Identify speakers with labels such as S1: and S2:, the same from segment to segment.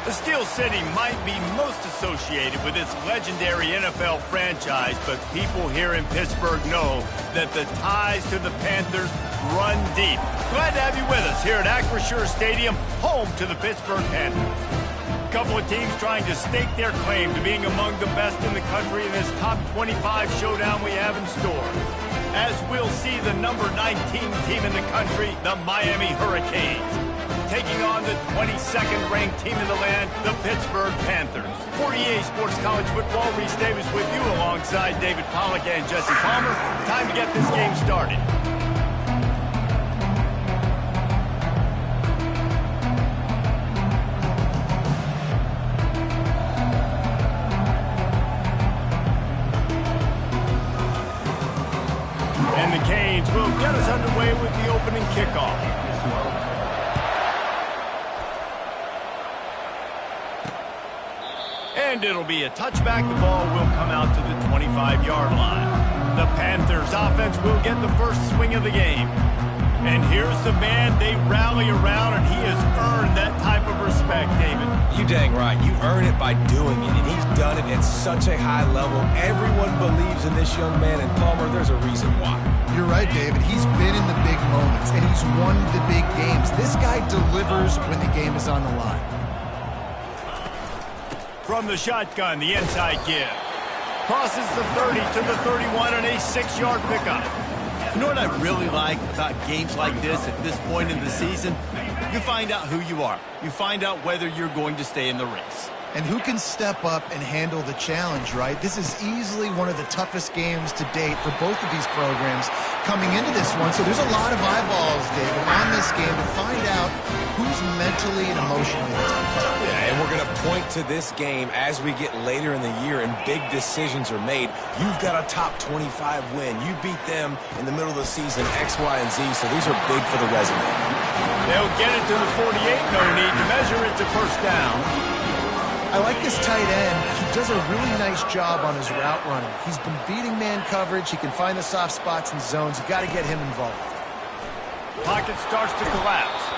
S1: The Steel City might be most associated with its legendary NFL franchise, but people here in Pittsburgh know that the ties to the Panthers run deep. Glad to have you with us here at Acrisure Stadium, home to the Pittsburgh Panthers. A couple of teams trying to stake their claim to being among the best in the country in this top 25 showdown we have in store. As we'll see the number 19 team in the country, the Miami Hurricanes, taking on the 22nd ranked team in the land, the Pittsburgh Panthers. For EA Sports College Football, Reese Davis with you alongside David Pollack and Jesse Palmer. Time to get this game started. And the Canes will get us underway with the opening kickoff. And it'll be a touchback. The ball will come out to the 25-yard line. The Panthers offense will get the first swing of the game. And here's the man they rally around, and he has earned that type of respect, David.
S2: You dang right. You earn it by doing it, and he's done it at such a high level. Everyone believes in this young man, and Palmer, there's a reason why.
S3: You're right, David. He's been in the big moments, and he's won the big games. This guy delivers when the game is on the line.
S1: From the shotgun, the inside give. Crosses the 30 to the 31 on a 6-yard pickup.
S4: You know what I really like about games like this at this point in the season? You find out who you are. You find out whether you're going to stay in the race.
S3: And who can step up and handle the challenge, right? This is easily one of the toughest games to date for both of these programs coming into this one. So there's a lot of eyeballs, David, on this game to find out who's mentally and emotionally the tough.
S2: Yeah, and we're going to point to this game as we get later in the year and big decisions are made. You've got a top 25 win. You beat them in the middle of the season, X, Y, and Z, so these are big for the resume.
S1: They'll get it to the 48. No need to measure it to first down.
S3: I like this tight end. He does a really nice job on his route running. He's been beating man coverage. He can find the soft spots and zones. You got to get him involved.
S1: Pocket starts to collapse.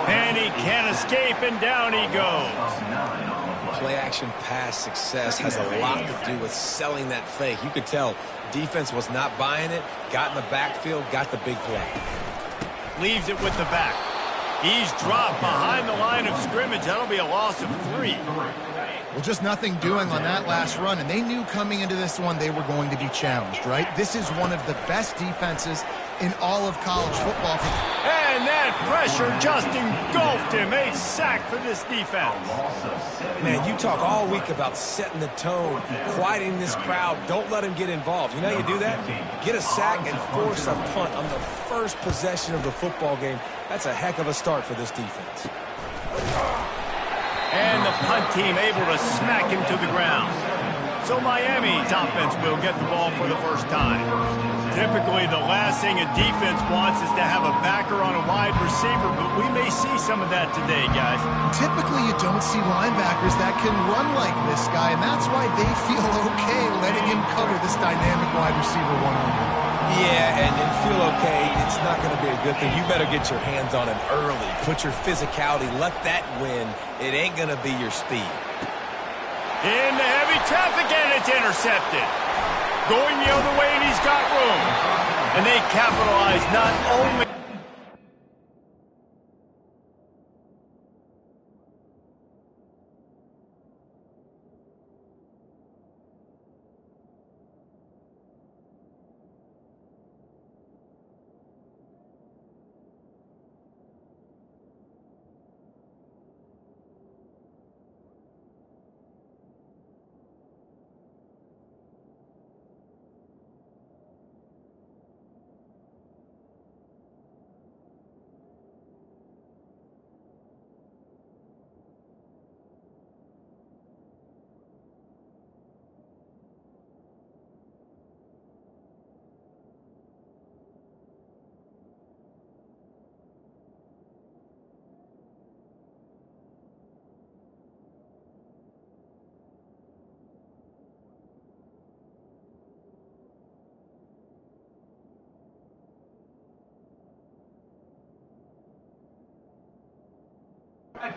S1: And he can't escape, and down he goes.
S2: Play-action pass success has a lot to do with selling that fake. You could tell defense was not buying it, got in the backfield, got the big play.
S1: Leaves it with the back. He's dropped behind the line of scrimmage. That'll be a loss of 3.
S3: Well, just nothing doing on that last run, and they knew coming into this one they were going to be challenged, right? This is one of the best defenses in all of college football.
S1: And that pressure just engulfed him. A sack for this defense.
S2: Man, you talk all week about setting the tone, quieting this crowd. Don't let him get involved. You know how you do that? Get a sack and force a punt on the first possession of the football game. That's a heck of a start for this defense.
S1: And the punt team able to smack him to the ground. So Miami's offense will get the ball for the first time. Typically, the last thing a defense wants is to have a backer on a wide receiver, but we may see some of that today, guys.
S3: Typically, you don't see linebackers that can run like this guy, and that's why they feel okay letting him cover this dynamic wide receiver one-on-one.
S2: Yeah, and feel okay, it's not going to be a good thing. You better get your hands on him early. Put your physicality, let that win. It ain't going to be your speed.
S1: Into heavy traffic, and it's intercepted. Going the other way, and he's got room. And they capitalize not only...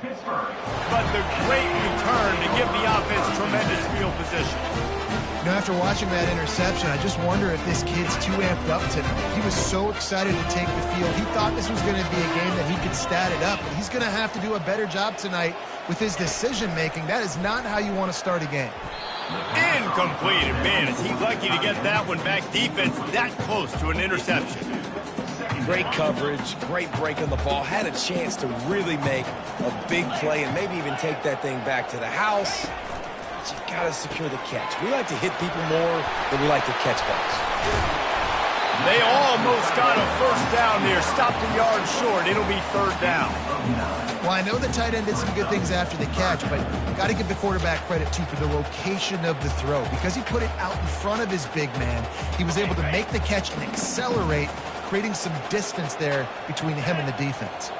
S1: But the great return to give the offense tremendous field position.
S3: You know, after watching that interception, I just wonder if this kid's too amped up tonight. He was so excited to take the field. He thought this was going to be a game that he could stat it up, but he's going to have to do a better job tonight with his decision-making. That is not how you want to start a game.
S1: Incomplete. And man, is he lucky to get that one back. Defense that close to an interception.
S2: Great coverage, great break on the ball. Had a chance to really make a big play and maybe even take that thing back to the house. But you got to secure the catch. We like to hit people more than we like to catch balls.
S1: They almost got a first down there. Stopped a yard short. It'll be third down.
S3: Well, I know the tight end did some good things after the catch, but got to give the quarterback credit, too, for the location of the throw. Because he put it out in front of his big man, he was able to make the catch and accelerate, creating some distance there between him and the defense.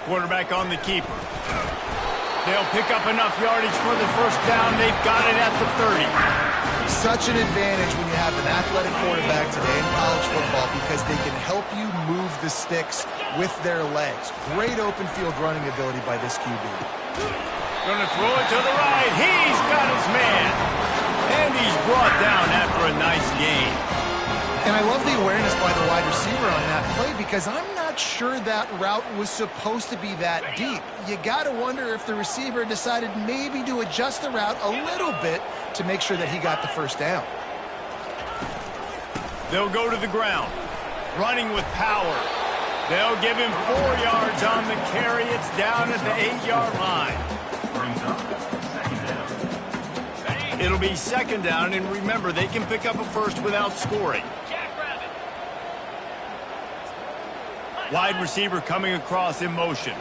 S1: Quarterback on the keeper. They'll pick up enough yardage for the first down. They've got it at the 30.
S3: Such an advantage when you have an athletic quarterback today in college football because they can help you move the sticks with their legs. Great open field running ability by this QB.
S1: Gonna throw it to the right. He's got his man. And he's brought down after a nice gain.
S3: And I love the awareness by the wide receiver on that play because I'm not sure that route was supposed to be that deep. You got to wonder if the receiver decided maybe to adjust the route a little bit to make sure that he got the first down.
S1: They'll go to the ground, running with power. They'll give him 4 yards on the carry. It's down at the 8-yard line. It'll be second down, and remember, they can pick up a first without scoring. Wide receiver coming across in motion.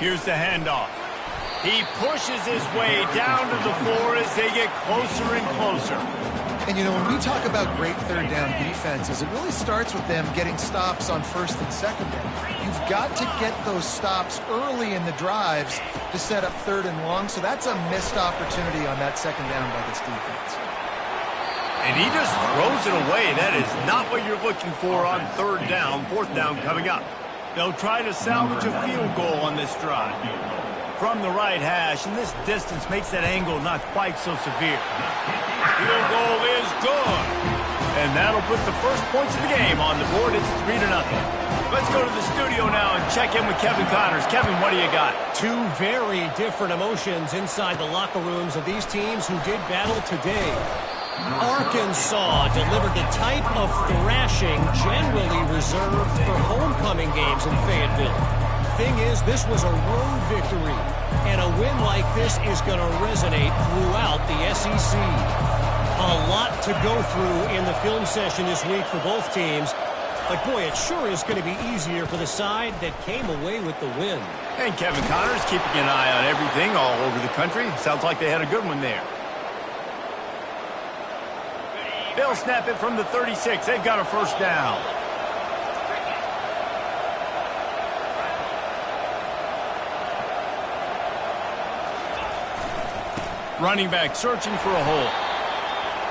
S1: Here's the handoff. He pushes his way down to the floor as they get closer and closer.
S3: And, you know, when we talk about great third down defenses, it really starts with them getting stops on first and second down. You've got to get those stops early in the drives to set up third and long, so that's a missed opportunity on that second down by this defense.
S1: And he just throws it away. That is not what you're looking for on third down. Fourth down coming up. They'll try to salvage a field goal on this drive. From the right hash, and this distance makes that angle not quite so severe. Field goal is good. And that'll put the first points of the game on the board. It's 3-0. Let's go to the studio now and check in with Kevin Connors. Kevin, what do you got?
S5: Two very different emotions inside the locker rooms of these teams who did battle today. Arkansas delivered the type of thrashing generally reserved for homecoming games in Fayetteville. Thing is, this was a road victory, and a win like this is going to resonate throughout the SEC. A lot to go through in the film session this week for both teams, but boy, it sure is going to be easier for the side that came away with the win.
S1: And Kevin Connors keeping an eye on everything all over the country. Sounds like they had a good one there. They'll snap it from the 36. They've got a first down. Running back searching for a hole.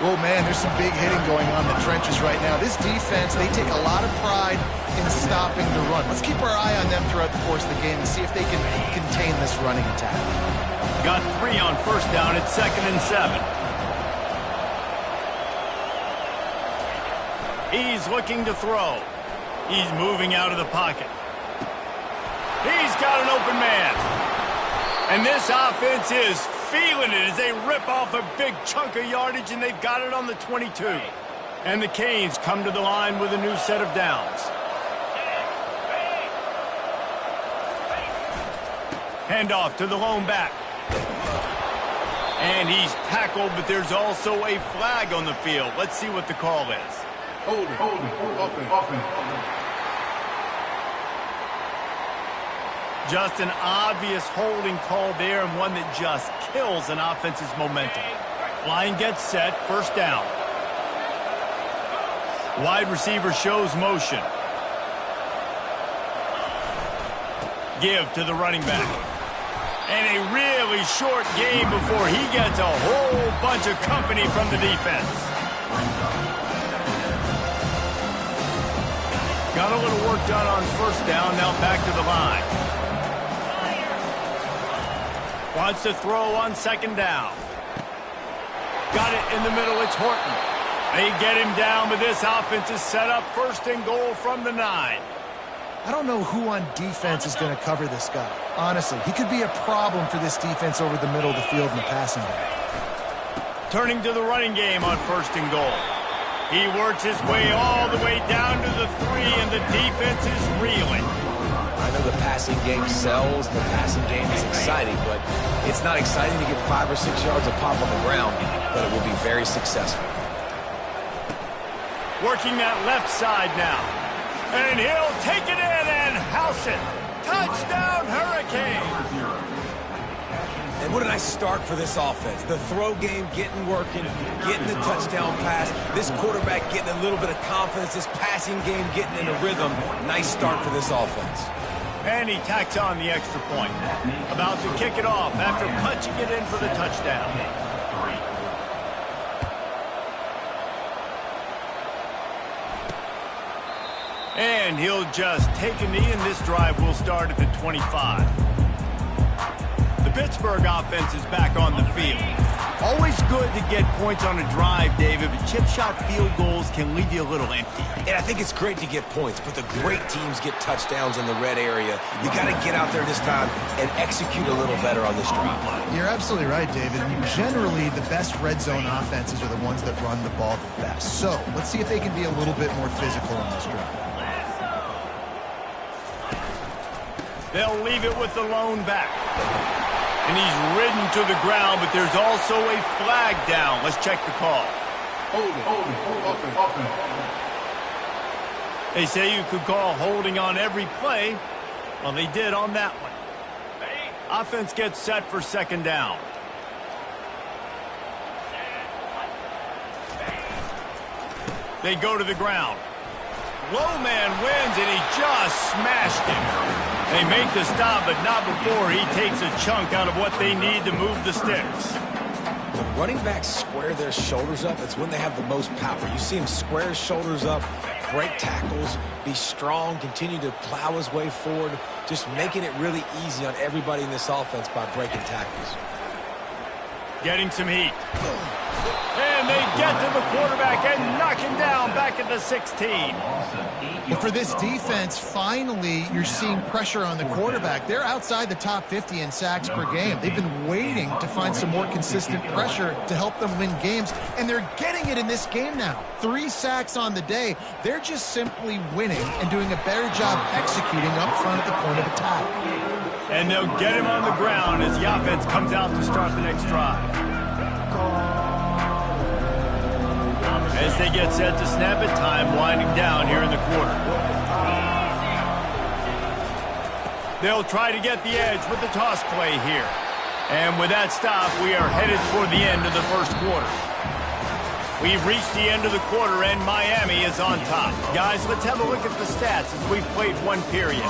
S3: Oh, man, there's some big hitting going on in the trenches right now. This defense, they take a lot of pride in stopping the run. Let's keep our eye on them throughout the course of the game and see if they can contain this running attack.
S1: Got 3 on first down. It's 2nd and 7. He's looking to throw. He's moving out of the pocket. He's got an open man. And this offense is feeling it as they rip off a big chunk of yardage, and they've got it on the 22. And the Canes come to the line with a new set of downs. Handoff to the lone back. And he's tackled, but there's also a flag on the field. Let's see what the call is. Open. Just an obvious holding call there, and one that just kills an offense's momentum. Line gets set, first down. Wide receiver shows motion. Give to the running back. And a really short game before he gets a whole bunch of company from the defense. Got a little work done on first down, now back to the line. Wants to throw on second down. Got it in the middle, it's Horton. They get him down, but this offense is set up first and goal from the 9.
S3: I don't know who on defense is going to cover this guy. Honestly, he could be a problem for this defense over the middle of the field in the passing game.
S1: Turning to the running game on first and goal. He works his way all the way down to the 3, and the defense is reeling.
S2: I know the passing game sells, the passing game is exciting, but it's not exciting to get 5 or 6 yards of pop on the ground, but it will be very successful.
S1: Working that left side now. And he'll take it in and house it. Touchdown, Hurricane.
S2: And what a nice start for this offense. The throw game getting working, getting the touchdown pass. This quarterback getting a little bit of confidence. This passing game getting in a rhythm. Nice start for this offense.
S1: And he tacks on the extra point. About to kick it off after punching it in for the touchdown. And he'll just take a knee, and this drive will start at the 25. The Pittsburgh offense is back on the field. Always good to get points on a drive, David, but chip shot field goals can leave you a little empty.
S2: And I think it's great to get points, but the great teams get touchdowns in the red area. You got to get out there this time and execute a little better on this drive.
S3: You're absolutely right, David. I mean, generally, the best red zone offenses are the ones that run the ball the best. So let's see if they can be a little bit more physical on this drive.
S1: They'll leave it with the lone back. And he's ridden to the ground, but there's also a flag down. Let's check the call. They say you could call holding on every play. Well, they did on that one. Offense gets set for second down. They go to the ground. Low man wins, and he just smashed him. They make the stop, but not before he takes a chunk out of what they need to move the sticks.
S2: When running backs square their shoulders up, it's when they have the most power. You see him square his shoulders up, break tackles, be strong, continue to plow his way forward, just making it really easy on everybody in this offense by breaking tackles.
S1: Getting some heat. And they get to the quarterback and knock him down back at the 16.
S3: Well, for this defense, finally, you're seeing pressure on the quarterback. They're outside the top 50 in sacks per game. They've been waiting to find some more consistent pressure to help them win games, and they're getting it in this game now. 3 sacks on the day. They're just simply winning and doing a better job executing up front at the point of attack.
S1: And they'll get him on the ground as the offense comes out to start the next drive. As they get set to snap it, time winding down here in the quarter. They'll try to get the edge with the toss play here. And with that stop, we are headed toward the end of the first quarter. We've reached the end of the quarter, and Miami is on top. Guys, let's have a look at the stats as we've played one period.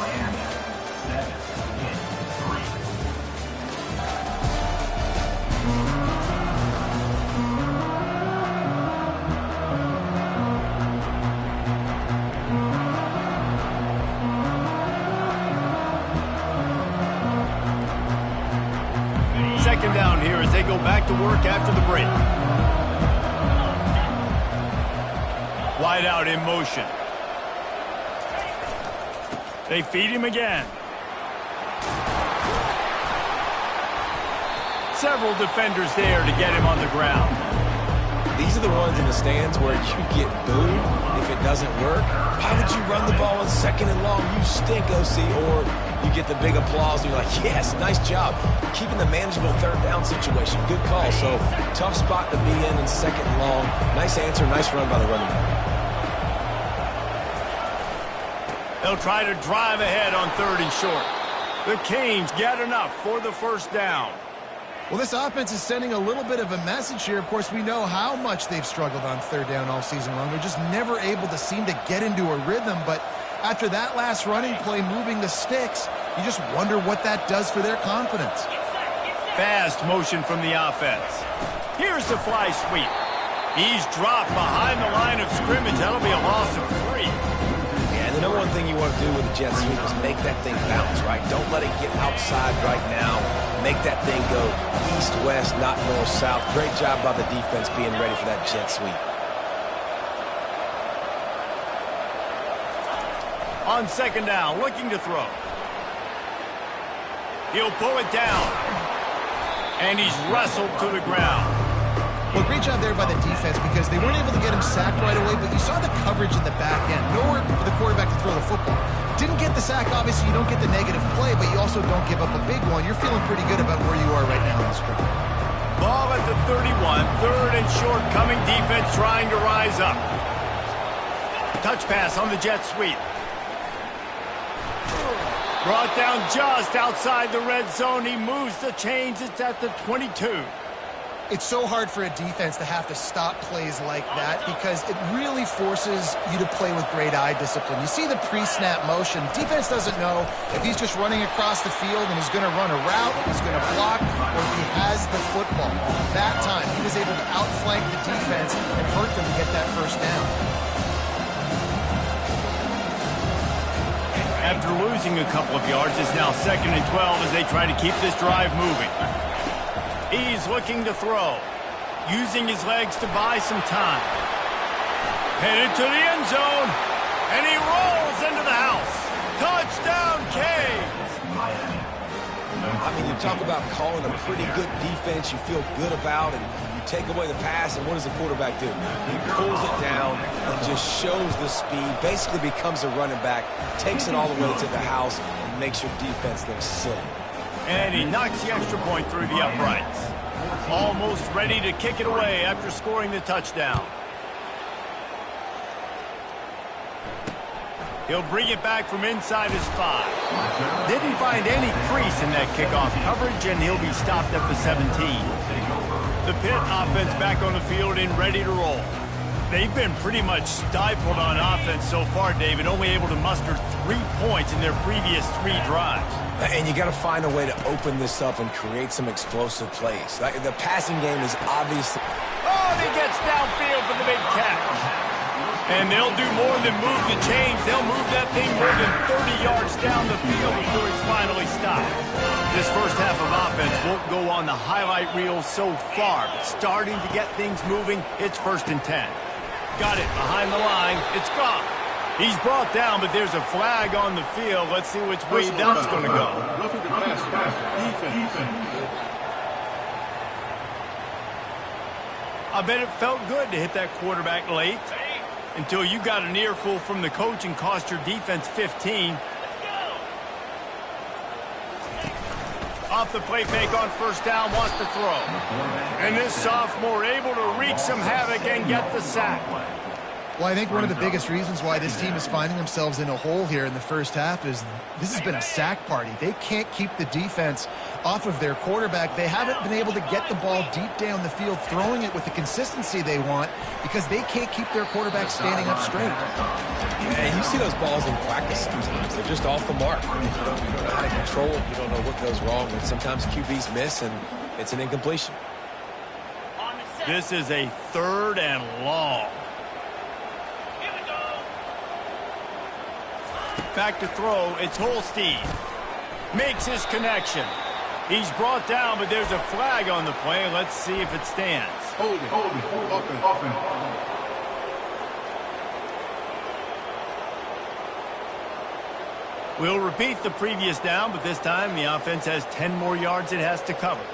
S1: Second down here as they go back to work after the break. Wide out in motion. They feed him again. Several defenders there to get him on the ground.
S2: These are the ones in the stands where you get booed if it doesn't work. Why would you run the ball on second and long? You stink, OC. Or you get the big applause and you're like, yes, nice job. Keeping the manageable third down situation. Good call. So tough spot to be in second and long. Nice answer, nice run by the running back.
S1: They'll try to drive ahead on third and short. The Canes get enough for the first down.
S3: Well, this offense is sending a little bit of a message here. Of course, we know how much they've struggled on third down all season long. They're just never able to seem to get into a rhythm. But after that last running play moving the sticks, you just wonder what that does for their confidence.
S1: Fast motion from the offense. Here's the fly sweep. He's dropped behind the line of scrimmage. That'll be a loss of 3.
S2: And number one thing you want to do with a jet sweep is make that thing bounce, right? Don't let it get outside right now. Make that thing go east-west, not north-south. Great job by the defense being ready for that jet sweep.
S1: On second down, looking to throw. He'll pull it down. And he's wrestled to the ground.
S3: Well, great job there by the defense because they weren't able to get him sacked right away, but you saw the coverage in the back end. Nowhere for the quarterback to throw the football. Didn't get the sack, obviously. You don't get the negative play, but you also don't give up a big one. You're feeling pretty good about where you are right now in the script.
S1: Ball at the 31. Third and short, coming defense trying to rise up. Touch pass on the jet sweep. Brought down just outside the red zone. He moves the chains. It's at the 22.
S3: It's so hard for a defense to have to stop plays like that because it really forces you to play with great eye discipline. You see the pre-snap motion. Defense doesn't know if he's just running across the field and he's going to run a route, he's going to block, or if he has the football. That time, he was able to outflank the defense and hurt them to get that first down.
S1: After losing a couple of yards, it's now 2nd and 12 as they try to keep this drive moving. He's looking to throw, using his legs to buy some time. Headed to the end zone, and he rolls into the house. Touchdown, Canes!
S2: I mean, you talk about calling a pretty good defense you feel good about, and you take away the pass, and what does the quarterback do? He pulls it down and just shows the speed, basically becomes a running back, takes it all the way to the house, and makes your defense look silly.
S1: And he knocks the extra point through the uprights. Almost ready to kick it away after scoring the touchdown. He'll bring it back from inside his 5. Didn't find any crease in that kickoff coverage, and he'll be stopped at the 17. The Pitt offense back on the field and ready to roll. They've been pretty much stifled on offense so far, David, only able to muster 3 points in their previous 3 drives.
S2: And you got to find a way to open this up and create some explosive plays. Like the passing game is obviously...
S1: Oh, and he gets downfield for the big catch. And they'll do more than move the chains. They'll move that thing more than 30 yards down the field before it's finally stopped. This first half of offense won't go on the highlight reel so far, but starting to get things moving, it's 1st and 10. Got it behind the line. It's gone. He's brought down, but there's a flag on the field. Let's see which way that's going to go. I bet it felt good to hit that quarterback late until you got an earful from the coach and cost your defense 15. Off the play fake on 1st down, wants to throw. And this sophomore able to wreak some havoc and get the sack.
S3: Well, I think one of the biggest reasons why this team is finding themselves in a hole here in the first half is this has been a sack party. They can't keep the defense off of their quarterback. They haven't been able to get the ball deep down the field, throwing it with the consistency they want because they can't keep their quarterback standing up straight.
S2: And you see those balls in practice sometimes. They're just off the mark. You don't know how to control it. You don't know what goes wrong. And sometimes QBs miss, and it's an incompletion.
S1: This is a 3rd and long. Back to throw, it's Holstein. Makes his connection. He's brought down, but there's a flag on the play. Let's see if it stands.
S6: Hold it.
S1: We'll repeat the previous down, but this time the offense has 10 more yards it has to cover.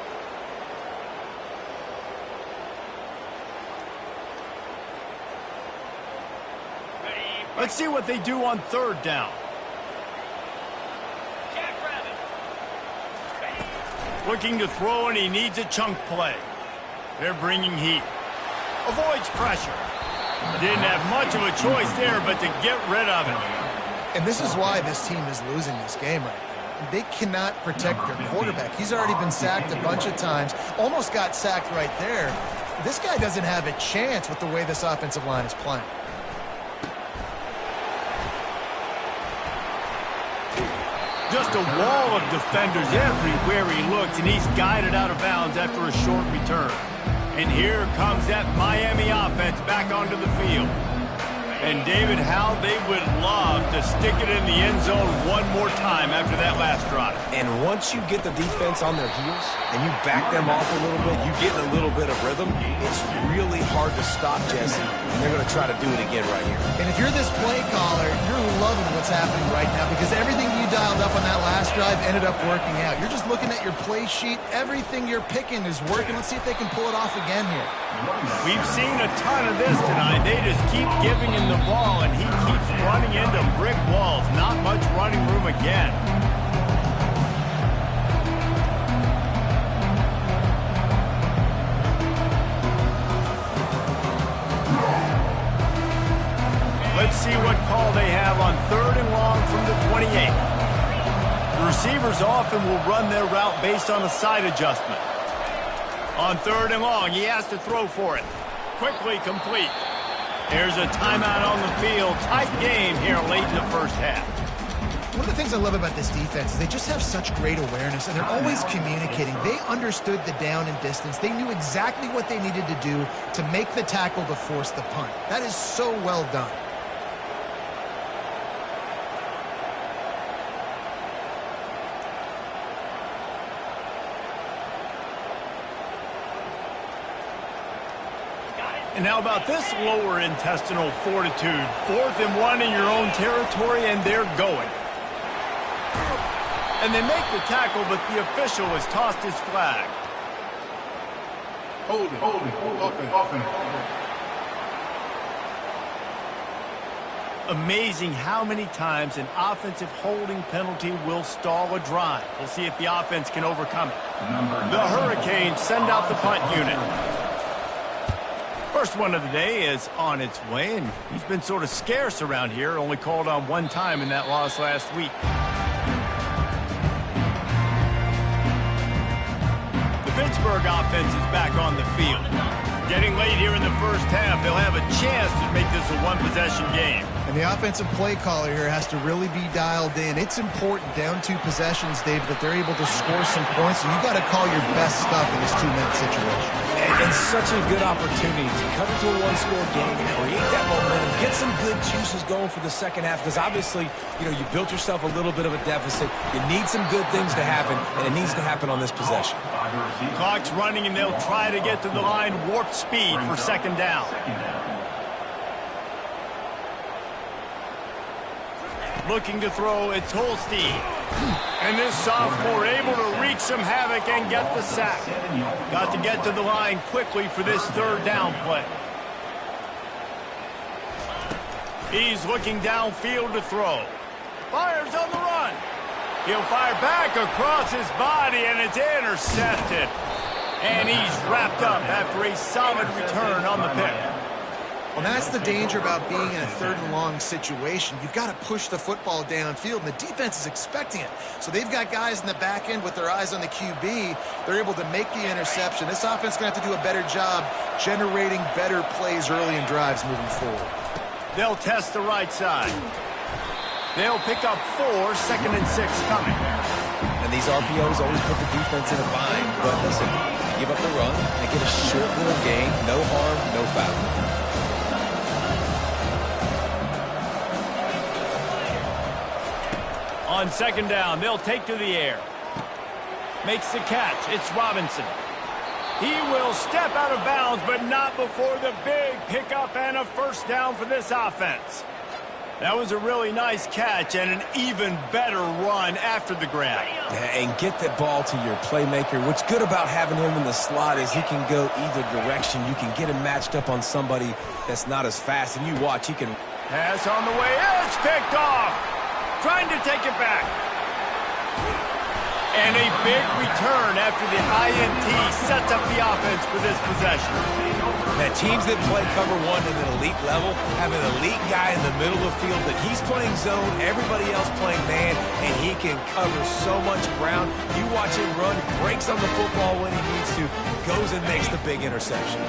S1: Let's see what they do on 3rd down. Looking to throw, and he needs a chunk play. They're bringing heat. Avoids pressure. Didn't have much of a choice there, but to get rid of it.
S3: And this is why this team is losing this game right now. They cannot protect their quarterback. He's already been sacked a bunch of times. Almost got sacked right there. This guy doesn't have a chance with the way this offensive line is playing.
S1: Just a wall of defenders everywhere he looks, and he's guided out of bounds after a short return. And here comes that Miami offense back onto the field. And, David, how they would love to stick it in the end zone one more time after that last drive.
S2: And once you get the defense on their heels and you back them off a little bit, you get a little bit of rhythm, it's really hard to stop, Jesse, and they're going to try to do it again right here.
S3: And if you're this play caller, you're loving what's happening right now because everything you dialed up on that last drive ended up working out. You're just looking at your play sheet. Everything you're picking is working. Let's see if they can pull it off again here.
S1: We've seen a ton of this tonight. They just keep giving him the ball, and he keeps running into brick walls. Not much running room again. Let's see what call they have on 3rd and long from the 28. The receivers often will run their route based on a side adjustment. On 3rd and long, he has to throw for it. Quickly complete. There's a timeout on the field. Tight game here late in the first half.
S3: One of the things I love about this defense is they just have such great awareness, and they're always communicating. They understood the down and distance. They knew exactly what they needed to do to make the tackle to force the punt. That is so well done.
S1: And how about this lower intestinal fortitude? 4th and 1 in your own territory, and they're going. And they make the tackle, but the official has tossed his flag.
S6: Hold it. Offense.
S1: Amazing how many times an offensive holding penalty will stall a drive. We'll see if the offense can overcome it. The Hurricanes send out the punt unit. First one of the day is on its way, and he's been sort of scarce around here, only called on one time in that loss last week. The Pittsburgh offense is back on the field. Getting late here in the first half, they'll have a chance to make this a one-possession game.
S3: And the offensive play caller here has to really be dialed in. It's important down 2 possessions, David, that they're able to score some points. So you got to call your best stuff in this 2-minute situation.
S2: And such a good opportunity to cut into a one-score game, create that momentum, get some good juices going for the second half, because obviously, you built yourself a little bit of a deficit. You need some good things to happen, and it needs to happen on this possession.
S1: Clock's running, and they'll try to get to the line warp speed for 2nd down. Looking to throw, it's Holstein. And this sophomore able to wreak some havoc and get the sack. Got to get to the line quickly for this 3rd down play. He's looking downfield to throw. Fires on the run. He'll fire back across his body, and it's intercepted. And he's wrapped up after a solid return on the pick.
S3: Well, that's the danger about being in a 3rd and long situation. You've got to push the football downfield, and the defense is expecting it. So they've got guys in the back end with their eyes on the QB. They're able to make the interception. This offense is going to have to do a better job generating better plays early in drives moving forward.
S1: They'll test the right side. They'll pick up 4, 2nd and 6 coming.
S2: And these RPOs always put the defense in a bind. But listen, give up the run, they get a short little gain, no harm, no foul.
S1: On 2nd down, they'll take to the air. Makes the catch. It's Robinson. He will step out of bounds, but not before the big pickup and a 1st down for this offense. That was a really nice catch and an even better run after the grab.
S2: Yeah, and get that ball to your playmaker. What's good about having him in the slot is he can go either direction. You can get him matched up on somebody that's not as fast, and you watch, he can...
S1: Pass on the way. It's picked off. Trying to take it back. And a big return after the INT sets up the offense for this possession.
S2: Now, teams that play cover 1 at an elite level have an elite guy in the middle of the field that he's playing zone, everybody else playing man, and he can cover so much ground. You watch him run, breaks on the football when he needs to, goes and makes the big interception.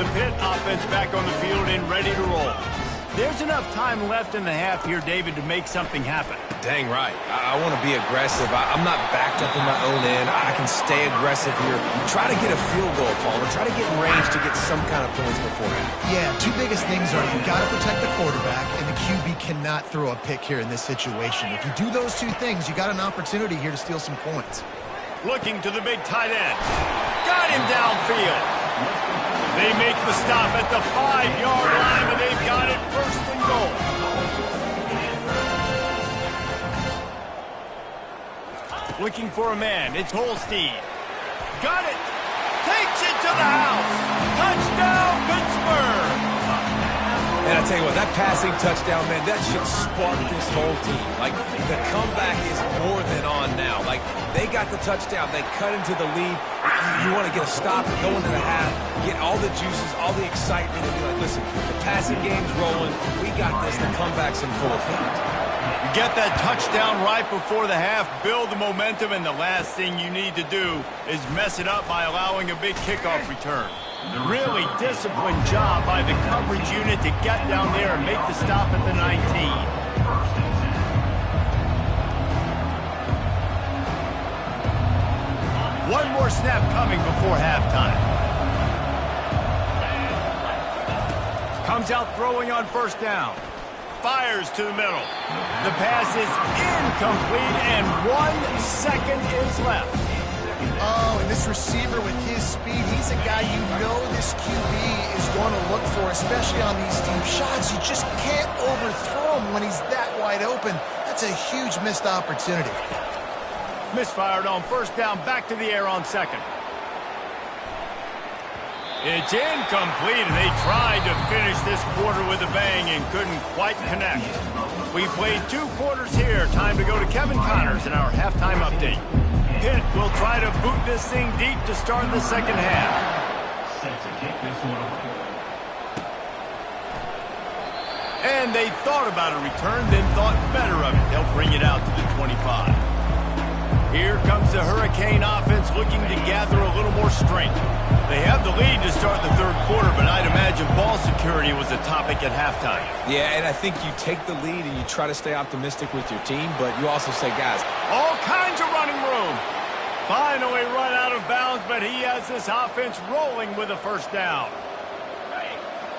S1: The Pitt offense back on the field and ready to roll. There's enough time left in the half here, David, to make something happen.
S2: Dang right. I want to be aggressive. I'm not backed up in my own end. I can stay aggressive here. Try to get a field goal, Palmer. Try to get in range to get some kind of points beforehand.
S3: Yeah, two biggest things are you've got to protect the quarterback, and the QB cannot throw a pick here in this situation. If you do those two things, you got an opportunity here to steal some points.
S1: Looking to the big tight end. Got him downfield. They make the stop at the 5-yard line, and they've got it first and goal. Looking for a man. It's Holstein. Got it. Takes it to the house. Touchdown, Pittsburgh.
S2: And I tell you what, that passing touchdown, man, that should spark this whole team. Like, the comeback is more than on now. Like, they got the touchdown. They cut into the lead. You want to get a stop and go into the half, get all the juices, all the excitement, and be like, listen, the passing game's rolling. We got this. The comeback's in full effect.
S1: You get that touchdown right before the half, build the momentum, and the last thing you need to do is mess it up by allowing a big kickoff return. Really disciplined job by the coverage unit to get down there and make the stop at the 19. One more snap coming before halftime. Comes out throwing on first down. Fires to the middle. The pass is incomplete, and 1 second is left.
S3: Oh, and this receiver with his speed, he's a guy you know this QB is going to look for, especially on these deep shots. You just can't overthrow him when he's that wide open. That's a huge missed opportunity.
S1: Misfired on first down, back to the air on second. It's incomplete, and they tried to finish this quarter with a bang and couldn't quite connect. We played 2 quarters here. Time to go to Kevin Connors in our halftime update. Pitt will try to boot this thing deep to start the second half. And they thought about a return, then thought better of it. They'll bring it out to the 25. Here comes the Hurricane offense looking to gather a little more strength. They have the lead to start the third quarter, but I'd imagine ball security was a topic at halftime.
S2: Yeah, and I think you take the lead and you try to stay optimistic with your team, but you also say, guys,
S1: all kinds of running room. Finally run out of bounds, but he has this offense rolling with a first down.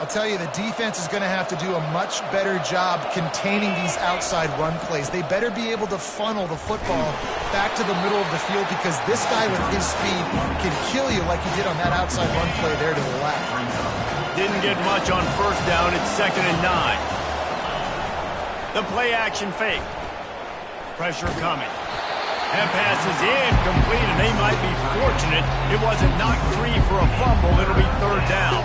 S3: I'll tell you, the defense is going to have to do a much better job containing these outside run plays. They better be able to funnel the football back to the middle of the field, because this guy with his speed can kill you like he did on that outside run play there to the left.
S1: Didn't get much on first down. It's 2nd and 9. The play action fake. Pressure coming. That pass is incomplete, and they might be fortunate it wasn't knocked free for a fumble. It'll be 3rd down.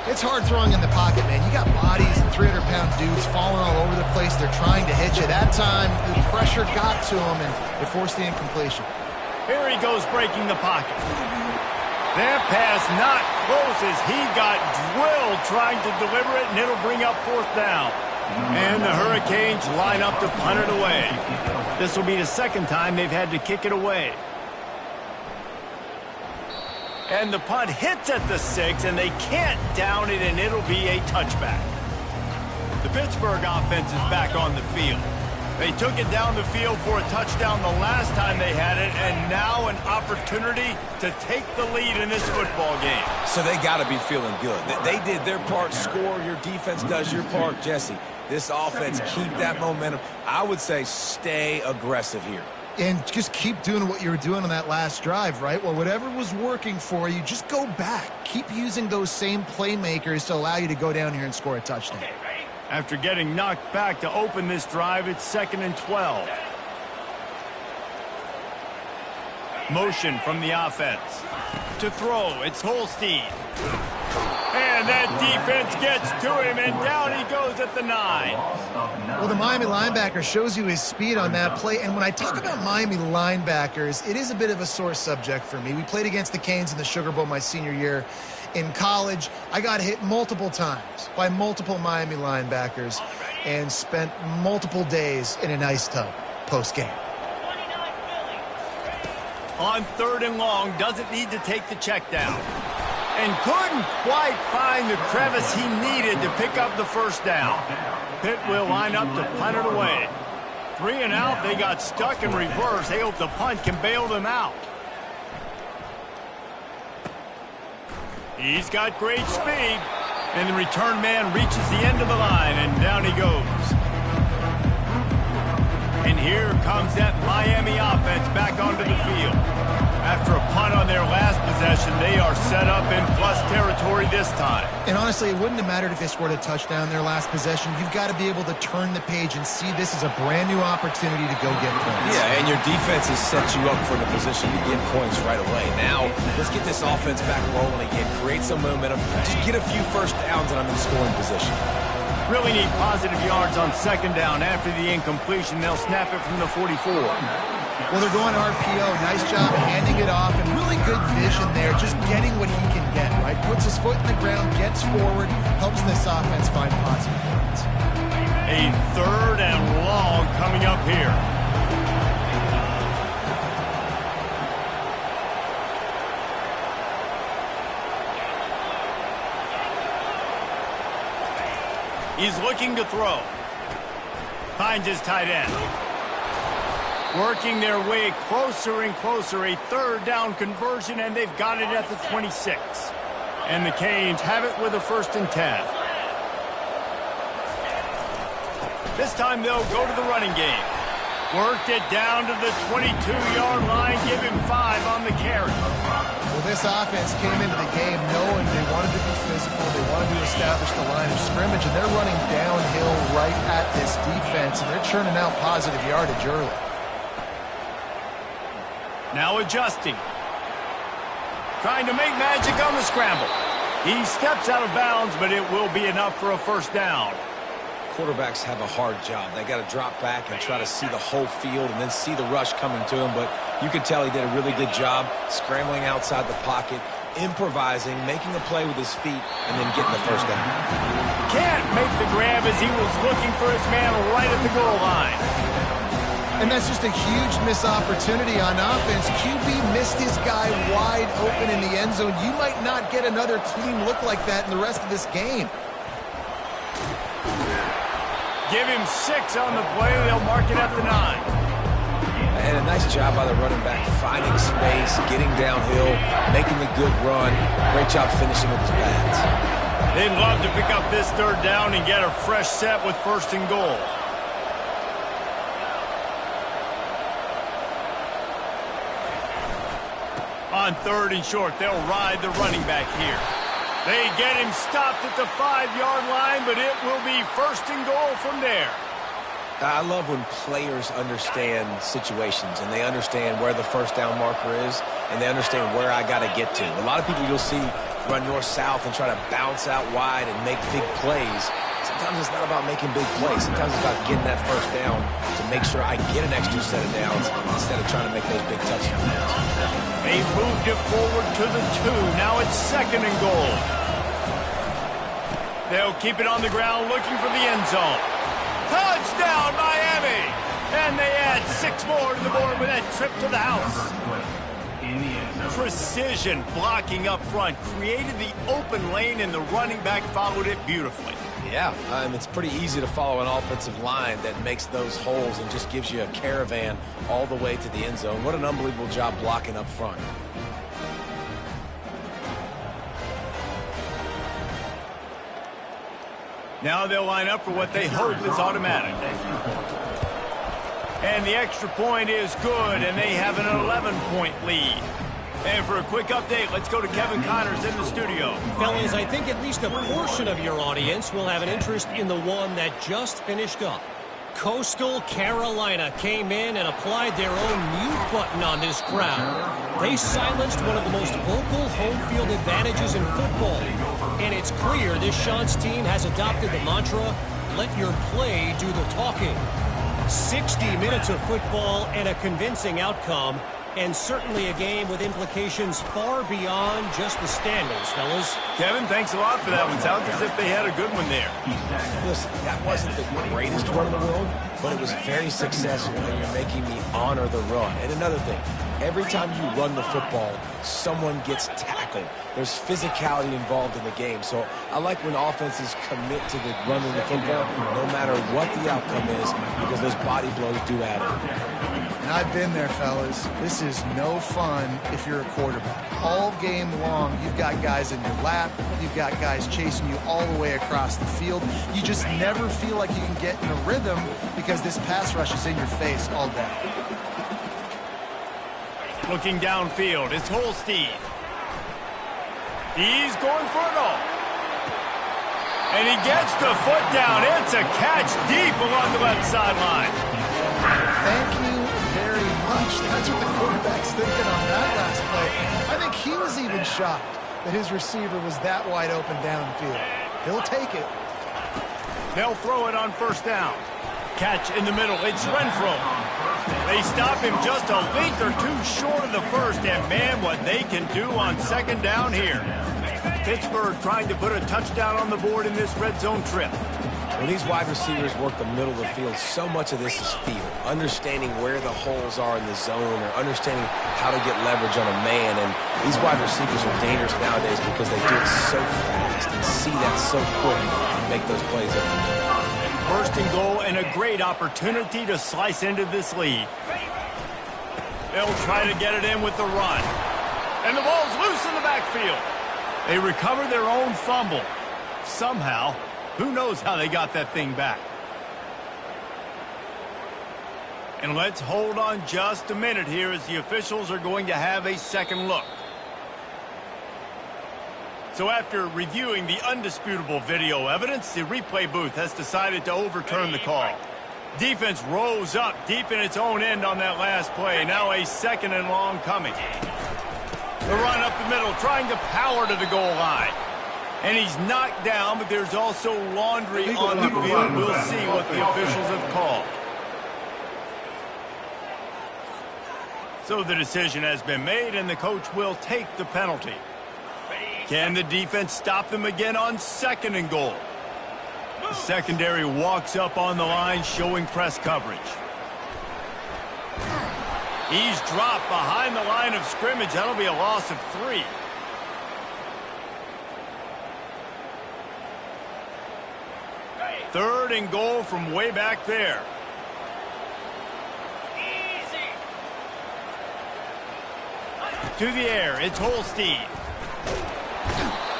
S3: It's hard throwing in the pocket, man. You got bodies and 300-pound dudes falling all over the place. They're trying to hit you. That time, the pressure got to him, and it forced the incompletion.
S1: Here he goes breaking the pocket. That pass not close as he got drilled trying to deliver it, and it'll bring up 4th down. And the Hurricanes line up to punt it away. This will be the 2nd time they've had to kick it away. And the punt hits at the 6, and they can't down it, and it'll be a touchback. The Pittsburgh offense is back on the field. They took it down the field for a touchdown the last time they had it, and now an opportunity to take the lead in this football game.
S2: So they got to be feeling good. They did their part, score. Your defense does your part. Jesse, this offense, keep that momentum. I would say stay aggressive here.
S3: And just keep doing what you were doing on that last drive, right? Well, whatever was working for you, just go back. Keep using those same playmakers to allow you to go down here and score a touchdown.
S1: After getting knocked back to open this drive, it's 2nd and 12. Motion from the offense. To throw, it's Holstein. And that defense gets to him, and down he goes at the 9.
S3: Well, the Miami linebacker shows you his speed on that play. And when I talk about Miami linebackers, it is a bit of a sore subject for me. We played against the Canes in the Sugar Bowl my senior year in college. I got hit multiple times by multiple Miami linebackers and spent multiple days in an ice tub post-game.
S1: On 3rd and long, doesn't need to take the check down. And couldn't quite find the crevice he needed to pick up the first down. Pitt will line up to punt it away. 3 and out. They got stuck in reverse. They hope the punt can bail them out. He's got great speed. And the return man reaches the end of the line, and down he goes. And here comes that Miami offense back onto the field. After a punt on their last possession, they are set up in plus territory this time.
S3: And honestly, it wouldn't have mattered if they scored a touchdown their last possession. You've got to be able to turn the page and see this as a brand new opportunity to go get points.
S2: Yeah, and your defense has set you up for the position to get points right away. Now, let's get this offense back rolling again. Create some momentum. Just get a few first downs, and I'm in scoring position.
S1: Really need positive yards on second down. After the incompletion, they'll snap it from the 44.
S3: Well, they're going RPO. Nice job handing it off, and really good vision there, just getting what he can get, right? Puts his foot in the ground, gets forward, helps this offense find positive points.
S1: A 3rd and long coming up here. He's looking to throw. Finds his tight end. Working their way closer and closer. A 3rd down conversion, and they've got it at the 26. And the Canes have it with a 1st and 10. This time they'll go to the running game. Worked it down to the 22-yard line. Give him 5 on the carry.
S3: Well, this offense came into the game knowing they wanted to be physical. They wanted to establish the line of scrimmage, and they're running downhill right at this defense, and they're churning out positive yardage early.
S1: Now adjusting. Trying to make magic on the scramble. He steps out of bounds, but it will be enough for a 1st down.
S2: Quarterbacks have a hard job. They got to drop back and try to see the whole field and then see the rush coming to him. But you could tell he did a really good job scrambling outside the pocket, improvising, making a play with his feet, and then getting the 1st down.
S1: Can't make the grab as he was looking for his man right at the goal line.
S3: And that's just a huge missed opportunity on offense. QB missed his guy wide open in the end zone. You might not get another clean look like that in the rest of this game.
S1: Give him 6 on the play. They'll mark it at the 9.
S2: And a nice job by the running back, finding space, getting downhill, making a good run. Great job finishing with his pads.
S1: They'd love to pick up this 3rd down and get a fresh set with 1st and goal. On 3rd and short, they'll ride the running back here. They get him stopped at the 5-yard line, but it will be 1st and goal from there.
S2: I love when players understand situations and they understand where the 1st down marker is and they understand where I got to get to. A lot of people you'll see run north-south and try to bounce out wide and make big plays. Sometimes it's not about making big plays. Sometimes it's about getting that 1st down to make sure I get an extra set of downs instead of trying to make those big touchdowns.
S1: They moved it forward to the 2. Now it's 2nd and goal. They'll keep it on the ground looking for the end zone. Touchdown, Miami! And they add 6 more to the board with that trip to the house. Precision blocking up front created the open lane, and the running back followed it beautifully.
S2: Yeah, it's pretty easy to follow an offensive line that makes those holes and just gives you a caravan all the way to the end zone. What an unbelievable job blocking up front.
S1: Now they'll line up for what they hope is automatic. And the extra point is good, and they have an 11-point lead. And for a quick update, let's go to Kevin Connors in the studio.
S5: Fellas, I think at least a portion of your audience will have an interest in the one that just finished up. Coastal Carolina came in and applied their own mute button on this crowd. They silenced one of the most vocal home field advantages in football. And it's clear this Sean's team has adopted the mantra, let your play do the talking. 60 minutes of football and a convincing outcome, and certainly a game with implications far beyond just the standings, fellas.
S1: Kevin, thanks a lot for that one. Sounds as if they had a good one there.
S2: Listen, that wasn't the greatest run in the world, but it was very successful, and you're making me honor the run. And another thing, Every time you run the football, someone gets tackled. There's physicality involved in the game. So I like when offenses commit to the running the football, no matter what the outcome is, because those body blows do add up.
S3: And I've been there, fellas. This is no fun if you're a quarterback. All game long, you've got guys in your lap. You've got guys chasing you all the way across the field. You just never feel like you can get in a rhythm because this pass rush is in your face all day.
S1: Looking downfield, it's Holstein. He's going for it all. And he gets the foot down. It's a catch deep along the left sideline.
S3: Thank you very much. That's what the quarterback's thinking on that last play. I think he was even shocked that his receiver was that wide open downfield. He'll take it.
S1: They'll throw it on first down. Catch in the middle. It's Renfro. They stop him just a length or two short of the first, and man, what they can do on second down here. Pittsburgh trying to put a touchdown on the board in this red zone trip.
S2: When these wide receivers work the middle of the field, so much of this is feel. Understanding where the holes are in the zone or understanding how to get leverage on a man. And these wide receivers are dangerous nowadays because they do it so fast and see that so quick and make those plays up the middle.
S1: First and goal and a great opportunity to slice into this lead. They'll try to get it in with the run. And the ball's loose in the backfield. They recover their own fumble. Somehow, who knows how they got that thing back. And let's hold on just a minute here as the officials are going to have a second look. So after reviewing the undisputable video evidence, the replay booth has decided to overturn the call. Defense rose up deep in its own end on that last play. Now a second and long coming. The run up the middle, trying to power to the goal line. And he's knocked down, but there's also laundry on the field. We'll see what the officials have called. So the decision has been made, and the coach will take the penalty. Can the defense stop them again on second and goal? The secondary walks up on the line, showing press coverage. He's dropped behind the line of scrimmage. That'll be a loss of 3. Third and goal from way back there. To the air, it's Holstein.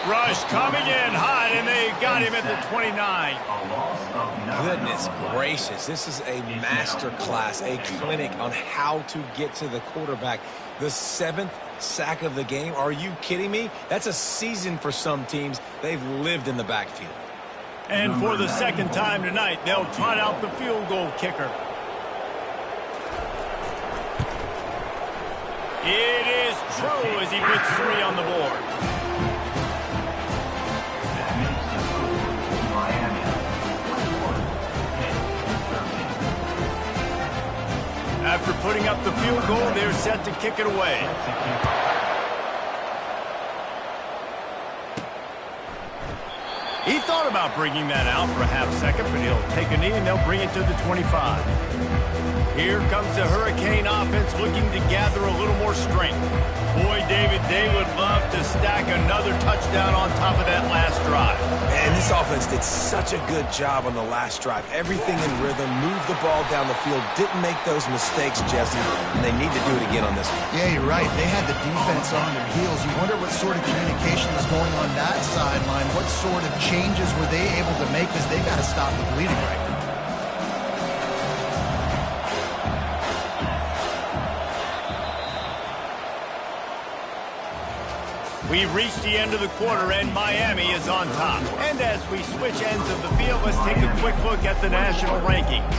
S1: Rush coming in hot, and they got him at the 29.
S2: Goodness gracious, this is a master class, a clinic on how to get to the quarterback. The 7th sack of the game. Are you kidding me? That's a season for some teams. They've lived in the backfield.
S1: And for the second time tonight, they'll trot out the field goal kicker. It is true as he puts 3 on the board. After putting up the field goal, they're set to kick it away. He thought about bringing that out for a half second, but he'll take a knee and they'll bring it to the 25. Here comes the Hurricane offense looking to gather a little more strength. Boy, David, they would love to stack another touchdown on top of that last drive.
S2: And this offense did such a good job on the last drive. Everything in rhythm, moved the ball down the field, didn't make those mistakes, Jesse, and they need to do it again on this one.
S3: Yeah, you're right. They had the defense on their heels. You wonder what sort of communication was going on that sideline. What sort of changes were they able to make because they got to stop the bleeding right now.
S1: We've reached the end of the quarter, and Miami is on top. And as we switch ends of the field, let's take a quick look at the national rankings.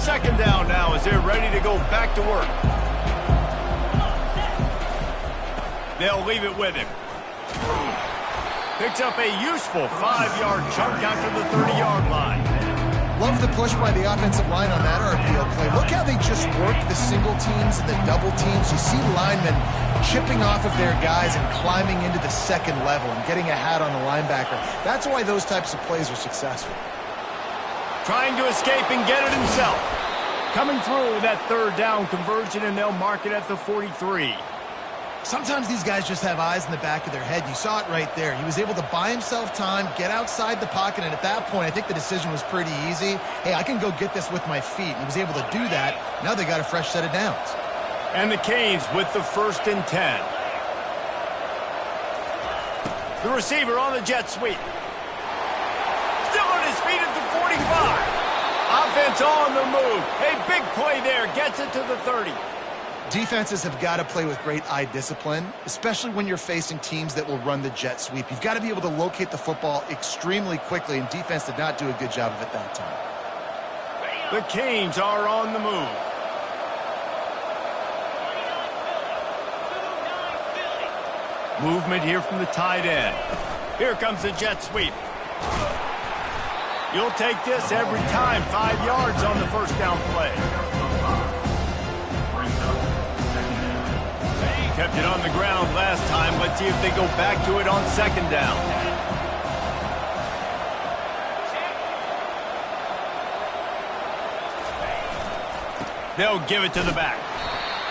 S1: Second down now as they're ready to go back to work. They'll leave it with him. Picks up a useful 5-yard chunk out to the 30-yard line.
S3: Love the push by the offensive line on that RPO play. Look how they just work the single teams and the double teams. You see linemen chipping off of their guys and climbing into the second level and getting a hat on the linebacker. That's why those types of plays are successful.
S1: Trying to escape and get it himself. Coming through with that third down conversion, and they'll mark it at the 43.
S3: Sometimes these guys just have eyes in the back of their head. You saw it right there. He was able to buy himself time, get outside the pocket, and at that point, I think the decision was pretty easy. Hey, I can go get this with my feet. He was able to do that. Now they got a fresh set of downs.
S1: And the Canes with the 1st and 10. The receiver on the jet sweep. Still on his feet at the 45. Offense on the move. A big play there. Gets it to the 30.
S3: Defenses have got to play with great eye discipline, especially when you're facing teams that will run the jet sweep. You've got to be able to locate the football extremely quickly, and defense did not do a good job of it that time.
S1: The Canes are on the move. Movement here from the tight end. Here comes the jet sweep. You'll take this every time. 5 yards on the first down play. Kept it on the ground last time. Let's see if they go back to it on 2nd down. They'll give it to the back.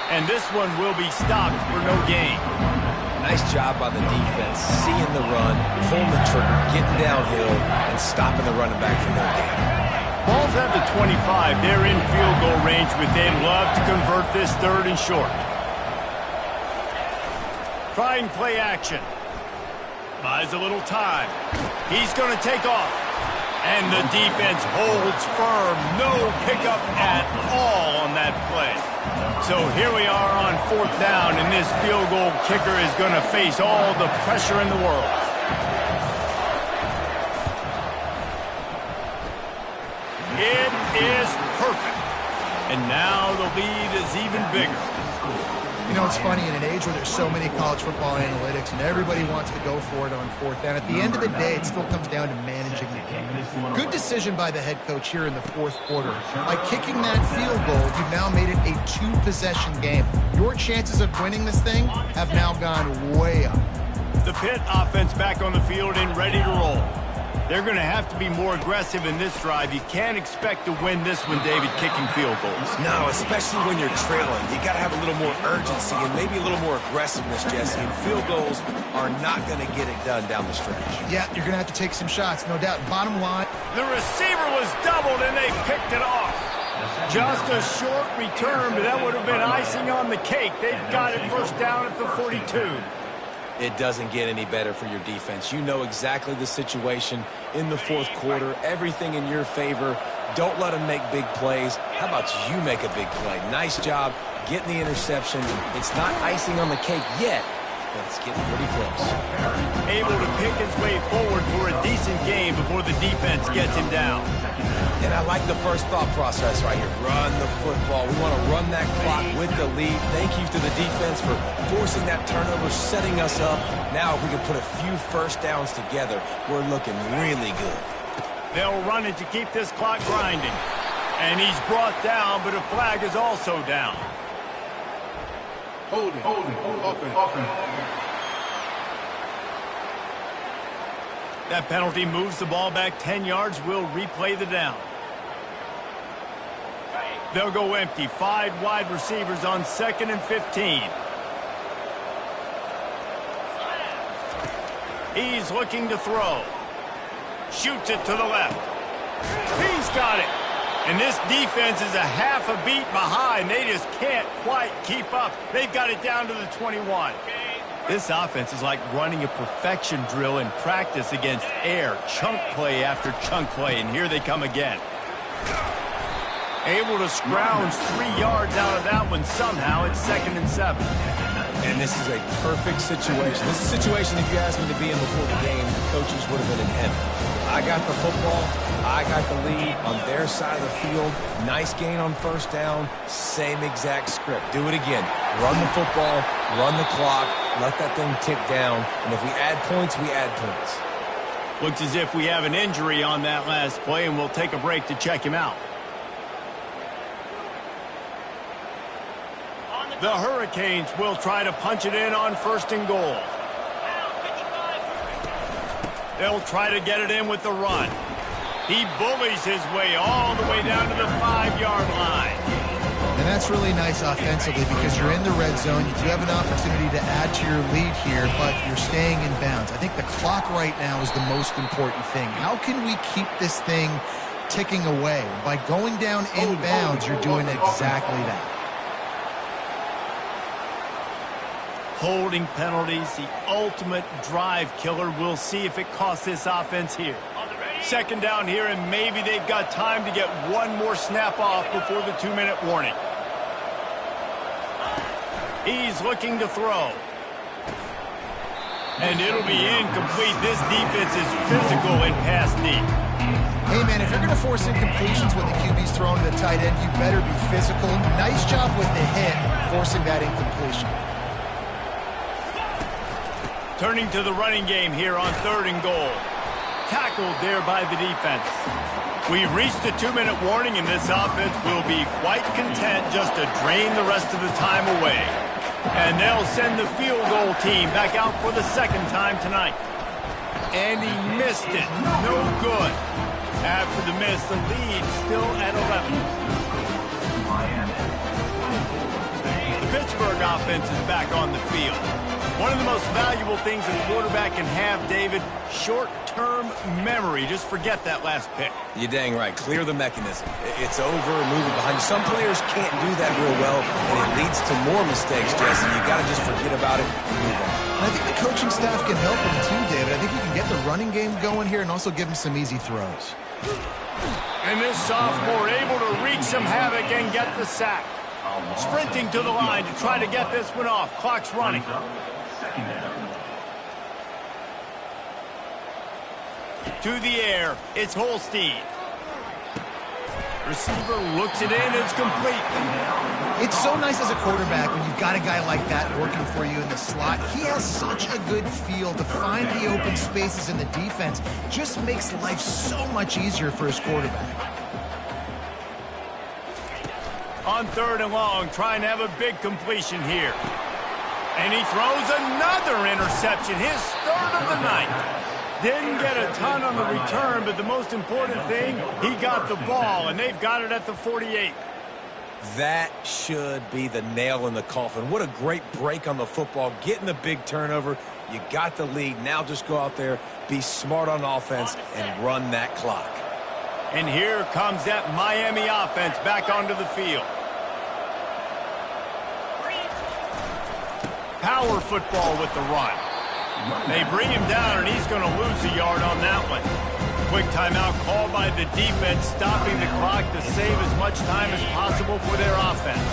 S1: And this one will be stopped for no gain.
S2: Nice job by the defense, seeing the run, pulling the trigger, getting downhill, and stopping the running back for no gain.
S1: Ball's at the 25. They're in field goal range, but they'd love to convert this 3rd and short. Trying play action. Buys a little time. He's going to take off. And the defense holds firm. No pickup at all on that play. So here we are on 4th down, and this field goal kicker is going to face all the pressure in the world. It is perfect. And now the lead is even bigger.
S3: You know, it's funny, in an age where there's so many college football analytics and everybody wants to go for it on 4th down, at the end of the day, it still comes down to managing the game. Good decision by the head coach here in the 4th quarter. By kicking that field goal, you've now made it a 2-possession game. Your chances of winning this thing have now gone way up.
S1: The Pitt offense back on the field and ready to roll. They're going to have to be more aggressive in this drive. You can't expect to win this one, David, kicking field goals.
S2: No, especially when you're trailing. You got to have a little more urgency and maybe a little more aggressiveness, Jesse. And field goals are not going to get it done down the stretch.
S3: Yeah, you're going to have to take some shots, no doubt. Bottom line.
S1: The receiver was doubled, and they picked it off. Just a short return, but that would have been icing on the cake. They've got it 1st down at the 42.
S2: It doesn't get any better for your defense. You know exactly the situation in the 4th quarter. Everything in your favor. Don't let them make big plays. How about you make a big play? Nice job getting the interception. It's not icing on the cake yet, but it's getting pretty close.
S1: Able to pick his way forward for a decent game before the defense gets him down.
S2: And I like the first thought process right here. Run the football. We want to run that clock with the lead. Thank you to the defense for forcing that turnover, setting us up. Now if we can put a few 1st downs together, we're looking really good.
S1: They'll run it to keep this clock grinding. And he's brought down, but a flag is also down.
S6: Holding. Offense.
S1: That penalty moves the ball back 10 yards. We'll replay the down. They'll go empty. 5 wide receivers on 2nd and 15. He's looking to throw. Shoots it to the left. He's got it. And this defense is a half a beat behind. They just can't quite keep up. They've got it down to the 21. This offense is like running a perfection drill in practice against air. Chunk play after chunk play. And here they come again. Able to scrounge 3 yards out of that one somehow. It's 2nd and 7.
S2: And this is a perfect situation. This is a situation, if you asked me to be in before the game, the coaches would have been in heaven. I got the football. I got the lead on their side of the field. Nice gain on 1st down. Same exact script. Do it again. Run the football. Run the clock. Let that thing tick down. And if we add points, we add points.
S1: Looks as if we have an injury on that last play, and we'll take a break to check him out. The Hurricanes will try to punch it in on 1st and goal. They'll try to get it in with the run. He bullies his way all the way down to the 5-yard line.
S3: And that's really nice offensively because you're in the red zone. You do have an opportunity to add to your lead here, but you're staying in bounds. I think the clock right now is the most important thing. How can we keep this thing ticking away? By going down in bounds, you're doing exactly that.
S1: Holding penalties, the ultimate drive killer. We'll see if it costs this offense here. 2nd down here, and maybe they've got time to get one more snap off before the 2-minute warning. He's looking to throw. And it'll be incomplete. This defense is physical and pass deep.
S3: Hey, man, if you're going to force incompletions when the QB's throwing to the tight end, you better be physical. Nice job with the hit, forcing that incompletion.
S1: Turning to the running game here on 3rd and goal. Tackled there by the defense. We've reached the 2-minute warning, and this offense will be quite content just to drain the rest of the time away. And they'll send the field goal team back out for the 2nd time tonight. And he missed it. No good. After the miss, the lead still at 11. The Pittsburgh offense is back on the field. One of the most valuable things a quarterback can have, David, short-term memory. Just forget that last pick.
S2: You're dang right. Clear the mechanism. It's over, move it behind you. Some players can't do that real well, and it leads to more mistakes, Jesse. You got to just forget about it and move on.
S3: And I think the coaching staff can help him too, David. I think you can get the running game going here and also give him some easy throws.
S1: And this sophomore able to wreak some havoc and get the sack. Sprinting to the line to try to get this one off. Clock's running. To the air, it's Holstein. Receiver looks it in, it's complete.
S3: It's so nice as a quarterback when you've got a guy like that working for you in the slot. He has such a good feel to find the open spaces in the defense. Just makes life so much easier for his quarterback.
S1: On 3rd and long, trying to have a big completion here. And he throws another interception, his 3rd of the night. Didn't get a ton on the return, but the most important thing, he got the ball, and they've got it at the 48.
S2: That should be the nail in the coffin. What a great break on the football. Getting the big turnover. You got the lead. Now just go out there, be smart on offense, and run that clock.
S1: And here comes that Miami offense back onto the field. Power football with the run. They bring him down, and he's going to lose a yard on that one. Quick timeout called by the defense, stopping the clock to save as much time as possible for their offense.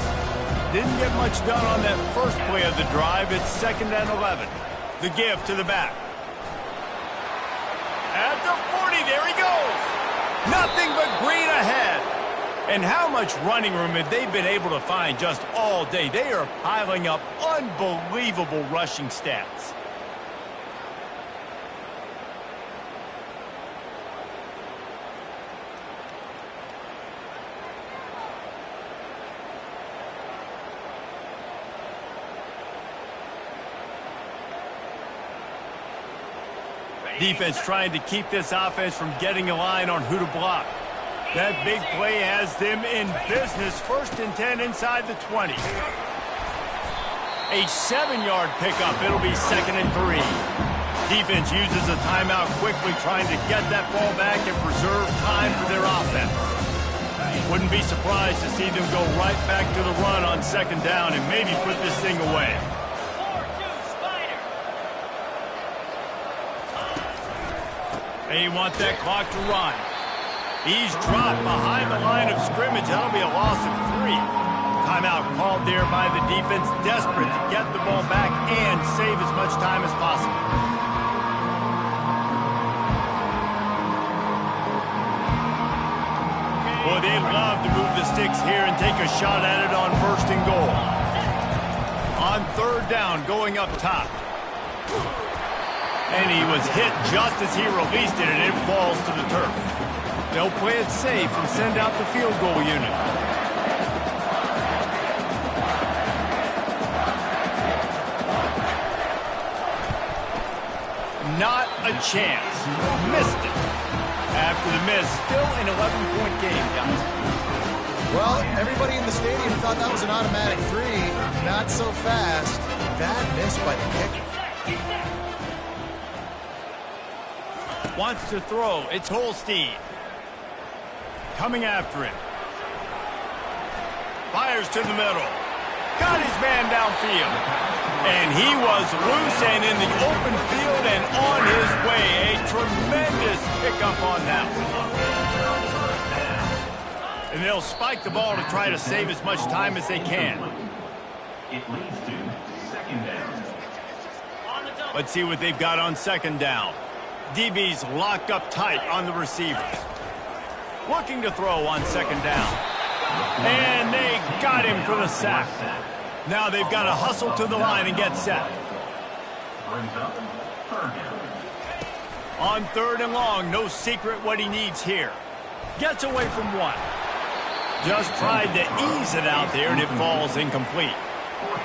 S1: Didn't get much done on that first play of the drive. It's 2nd and 11. The give to the back. At the 40, there he goes. Nothing but green ahead. And how much running room have they been able to find just all day? They are piling up unbelievable rushing stats. Defense trying to keep this offense from getting a line on who to block. That big play has them in business. 1st and 10 inside the 20. A 7-yard pickup. It'll be 2nd and 3. Defense uses a timeout quickly, trying to get that ball back and preserve time for their offense. Wouldn't be surprised to see them go right back to the run on 2nd down and maybe put this thing away. They want that clock to run. He's dropped behind the line of scrimmage. That'll be a loss of 3. Timeout called there by the defense, desperate to get the ball back and save as much time as possible. Boy, they'd love to move the sticks here and take a shot at it on 1st and goal. On 3rd down, going up top. And he was hit just as he released it, and it falls to the turf. They'll play it safe and send out the field goal unit. Not a chance. Missed it. After the miss, still an 11-point game, guys.
S3: Well, everybody in the stadium thought that was an automatic 3. Not so fast. Bad miss by the kicker.
S1: Wants to throw. It's Holstein. Coming after him. Fires to the middle. Got his man downfield. And he was loose and in the open field and on his way. A tremendous pickup on that one. And they'll spike the ball to try to save as much time as they can.
S6: It leads to second down.
S1: Let's see what they've got on second down. DB's locked up tight on the receivers. Looking to throw on second down. And they got him for the sack. Now they've got to hustle to the line and get set.
S6: Brings up third down.
S1: On third and long, no secret what he needs here. Gets away from one. Just tried to ease it out there, and it falls incomplete.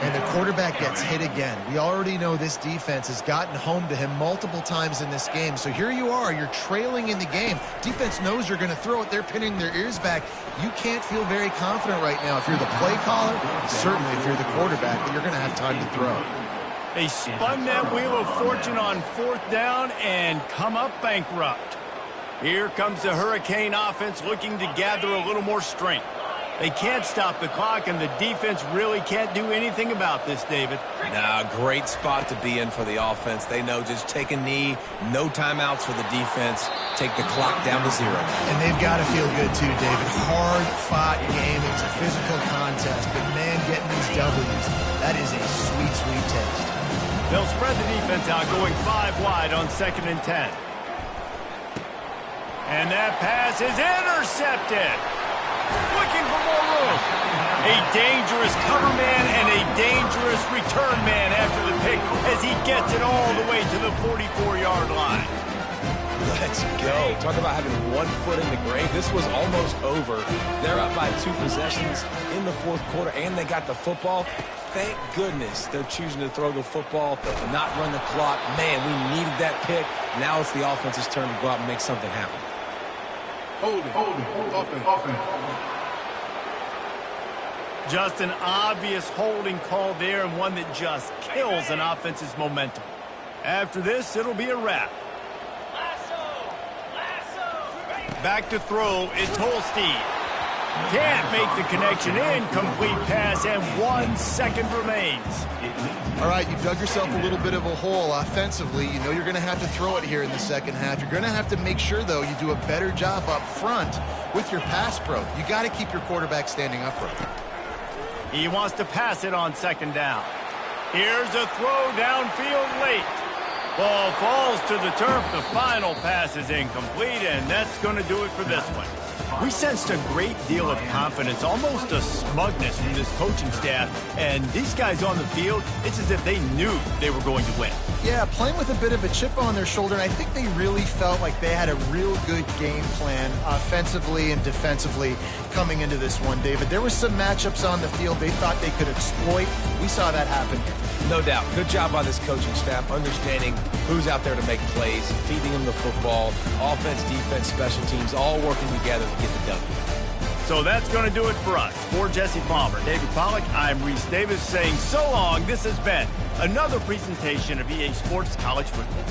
S3: And the quarterback gets hit again. We already know this defense has gotten home to him multiple times in this game. So here you are, you're trailing in the game. Defense knows you're going to throw it. They're pinning their ears back. You can't feel very confident right now if you're the play caller, certainly if you're the quarterback, that you're going to have time to throw.
S1: They spun that wheel of fortune on fourth down and come up bankrupt. Here comes the Hurricane offense looking to gather a little more strength. They can't stop the clock, and the defense really can't do anything about this, David.
S2: Nah, great spot to be in for the offense. They know just take a knee, no timeouts for the defense, take the clock down to 0.
S3: And they've got to feel good too, David. Hard-fought game. It's a physical contest, but man, getting these W's, that is a sweet, sweet taste.
S1: They'll spread the defense out, going 5 wide on 2nd and 10. And that pass is intercepted. Looking for more room. A dangerous cover man and a dangerous return man after the pick as he gets it all the way to the 44-yard line.
S2: Let's go. Talk about having one foot in the grave. This was almost over. They're up by 2 possessions in the fourth quarter, and they got the football. Thank goodness they're choosing to throw the football and not run the clock. Man, we needed that pick. Now it's the offense's turn to go out and make something happen.
S6: Holding.
S1: Just an obvious holding call there, and one that just kills an offense's momentum. After this, it'll be a wrap. Back to throw, it's Holstein. Can't make the connection. Incomplete pass, and 1 second remains.
S3: All right, you've dug yourself a little bit of a hole offensively. You know you're going to have to throw it here in the second half. You're going to have to make sure, though, you do a better job up front with your pass pro. You got to keep your quarterback standing upright.
S1: He wants to pass it on 2nd down. Here's a throw downfield late. Ball falls to the turf. The final pass is incomplete, and that's going to do it for this one. We sensed a great deal of confidence, almost a smugness from this coaching staff. And these guys on the field, it's as if they knew they were going to win.
S3: Yeah, playing with a bit of a chip on their shoulder, and I think they really felt like they had a real good game plan offensively and defensively coming into this one, David. There were some matchups on the field they thought they could exploit. We saw that happen here.
S2: No doubt. Good job by this coaching staff, understanding who's out there to make plays, feeding them the football, offense, defense, special teams, all working together to get the W.
S1: So that's going to do it for us. For Jesse Palmer, David Pollack, I'm Reese Davis saying so long. This has been another presentation of EA Sports College Football.